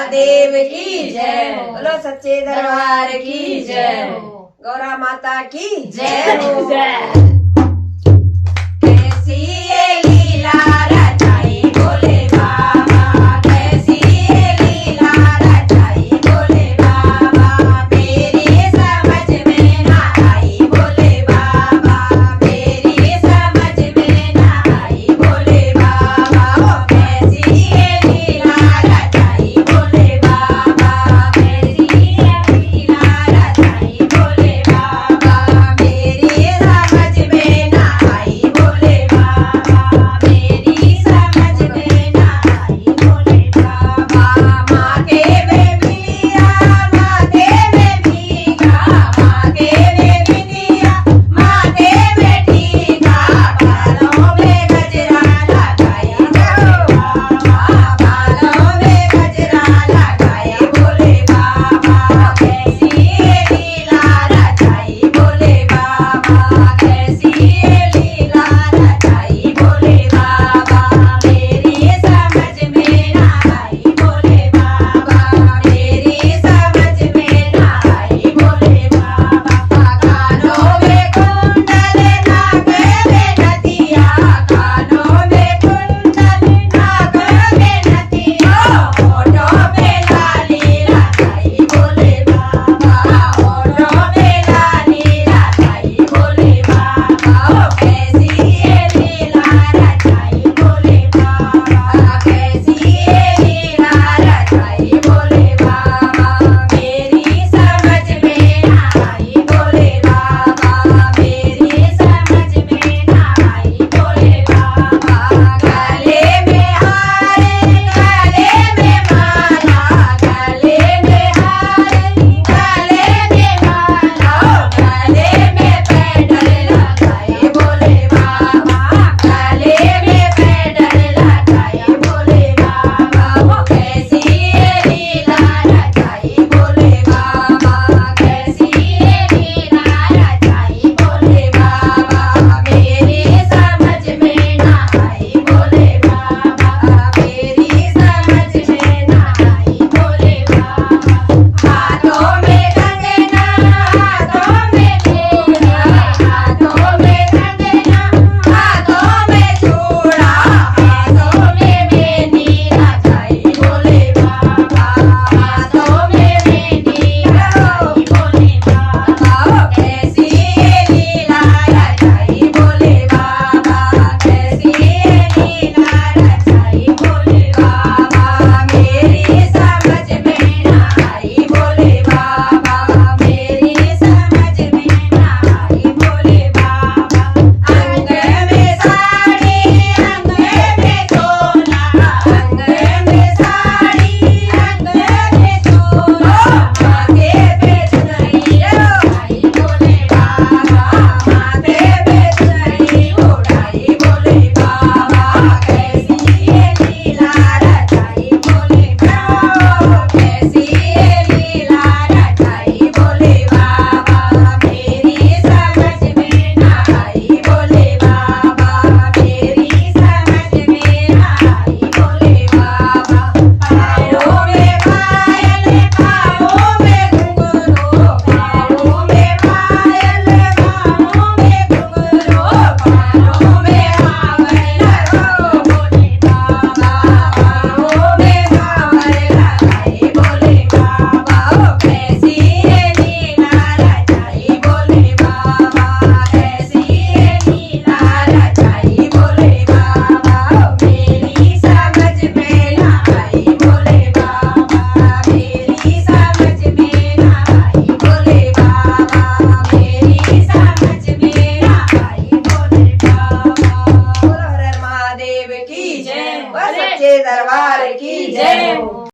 महादेव की जय हो। बोलो सच्चे दरबार की जय हो। गौरा माता की जय हो। कैसी ये लीला रचाई भोले बाबा, कैसी ये लीला रचाई भोले बाबा, मेरी समझ में ना आई भोले बाबा, मेरी समझ में ना आई भोले बाबा। ओ कैसी ये लीला रचाई भोले बाबा, कैसी ये लीला रचाई भोले बाबा, मेरी समझ में ना आई भोले बाबा, मेरी समझ में ना आई भोले बाबा। माथे में बिंदिया, माथे में टीका, माथे में बिंदिया, माथे में टीका, बालों में गजरा लगाए भोले बाबा, बालों में गजरा लगाए भोले बाबा। कैसी ये लीला रचाई भोले बाबा, कैसी ये लीला रचाई भोले बाबा, मेरी समझ में ना आई भोले बाबा, मेरी समझ में ना आई भोले बाबा। कानों में कुंडल, नाक में नथिया, कानों में कुंडल, नाक में नथिया, होठों पे लाली रचाई भोले बाबा, होठों पे लाली रचाई भोले बाबा। ओ कैसी ये लीला रचाई भोले बाबा, कैसी ये लीला रचाई भोले बाबा, मेरी समझ में ना आई भोले बाबा, मेरी समझ में ना आई भोले बाबा। गले में हार, गले में माला, गले में हार, गले में माला, गले में पेडल लगाए भोले बाबा, गले में पेडल लगाए भोले बाबा। वो कैसी ये लीला रचाई भोले बाबा, कैसी ये लीला रचाई भोले बाबा, मेरी समझ में ना आई भोले बाबा, मेरी समझ में ना आई भोले बाबा। हाथों में कंगना, हाथों में चूड़ा, हाथों में कंगना, हाथों में चूड़ा, हाथों में मेहंदी रचाई भोले बाबा, हाथों में मेहंदी रचाई भोले बाबा। ओ कैसी ये लीला रचाई भोले बाबा, कैसी ये लीला रचाई भोले बाबा, मेरी समझ में ना आई भोले बाबा, मेरी समझ में ना आई भोले बाबा। अंग में साड़ी, अंग में चोला, अंग में साड़ी, अंग में चोला, माथे पे चुनरी उड़ाई भोले बाबा, माथे पे चुनरी उड़ाई भोले बाबा। कैसी ये लीला रचाई भोले बाबा, कैसी ये लीला रचाई भोले बाबा, मेरी समझ में ना आई भोले बाबा, मेरी समझ में ना आई भोले बाबा। पैरों में पायल, पाँवों में घुंघरू, पैरों में पायल, पाँवों में घुंघरू, कानों में हावर लगाओ भोले बाबा, कानों में हावर लगाए भोले बाबा। ओ कैसी ये लीला रचाई भोले बाबा, कैसी ये लीला रचाई भोले बाबा, मेरी समझ में ना आई भोले बाबा, मेरी समझ में ना आई भोले बाबा, मेरी समझ में ना आई भोले बाबा। बोलो हर हर महादेव की जय, बोलो सच्चे दरबार की जय।